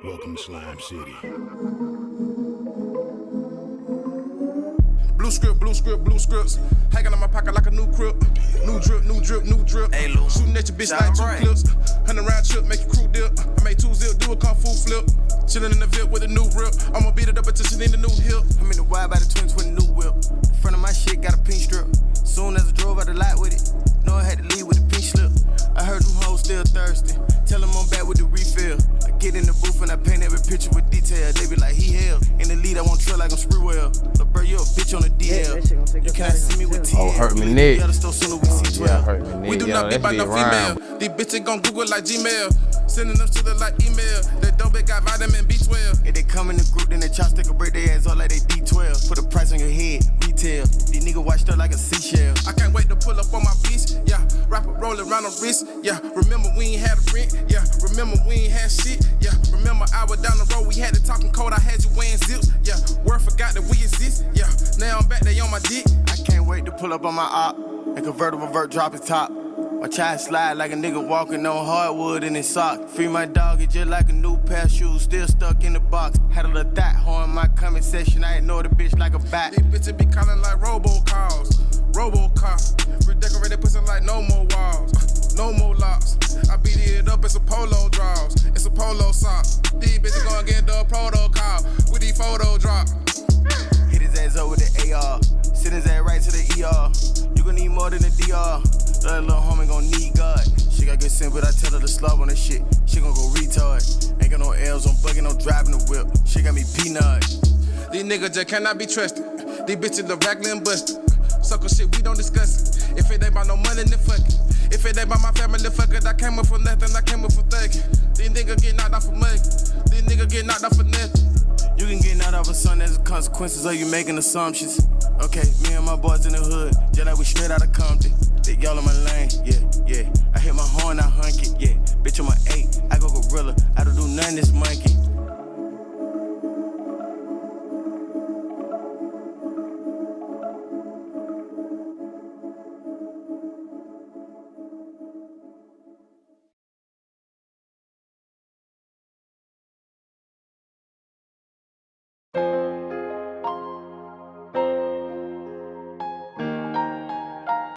Welcome to Slime City. Blue scripts. Hanging on my pocket like a new crib. New drip. Hey, Lou. Shooting at your bitch like 2 clips. 100 round trip, make your crew dip. I made 2 zip, do a kung fu flip. Chillin' in the VIP with a new rip. I'ma beat it up until she need a new hip. I'm in the wide by the twins with a new whip. In front of my shit got a pink strip. Soon as I drove out the lot with it, know I had to leave with a pink slip. I heard them hoes still thirsty. Tell them I'm back with the refill. I get in the booth and I paint every picture with detail. They be like, he hell. In the lead, I won't trail like I'm Sprewell. But bro, you a bitch on the DL. You can't see me with TL. Oh, hurt me neck. Yeah, hurt me neck. We do not be by no female. These bitches gon' Google like Gmail. Sending them to the like email. That dope got vitamin B12. If they come in the group, then they try to stick a break their ass up like they D12. Put a price on your head, retail. These niggas washed up like a seashell. I can't wait to pull up on my beach. Yeah, rapper rolling around the wrist. Yeah, remember we ain't had a rent. Yeah, remember we ain't had shit. Yeah, remember I was down the road. We had it talking cold. I had you wearing zips. Yeah, word forgot that we exist. Yeah, now I'm back there on my dick. I can't wait to pull up on my op and convertible vert drop his top. I try to slide like a nigga walking on hardwood in his sock. Free my dog, it's just like a new pair of shoes, still stuck in the box. Had a little thought horn in my comment section, I ignore the bitch like a bat. These bitches be calling like robocalls, Robocop. Redecorated pussy like no more walls, no more locks. I beat it up in some polo draws, it's some polo socks. These bitches gon' get the protocol with these photo drops. Hit his ass up with the AR, send his ass right to the ER. You gon' need more than a DR. That little homie gon' need God. She got good sense, but I tell her to slub on that shit. She gon' go retard. Ain't got no L's on bugging, no driving the whip. She got me peanut. These niggas just cannot be trusted. These bitches look regular and busted. Sucker shit, we don't discuss it. If it ain't about no money, then fuck it. If it ain't about my family, then fuck it. I came up for nothing, I came up for thugging. These niggas get knocked out for money. These niggas get knocked out for nothing. You can get knocked out for something as a consequences of you making assumptions. Okay, me and my boys in the hood, just like we straight out of Compton. They y'all in my lane, yeah. I hit my horn, I hunk it, yeah. Bitch on my 8, I go gorilla. I don't do nothing this money.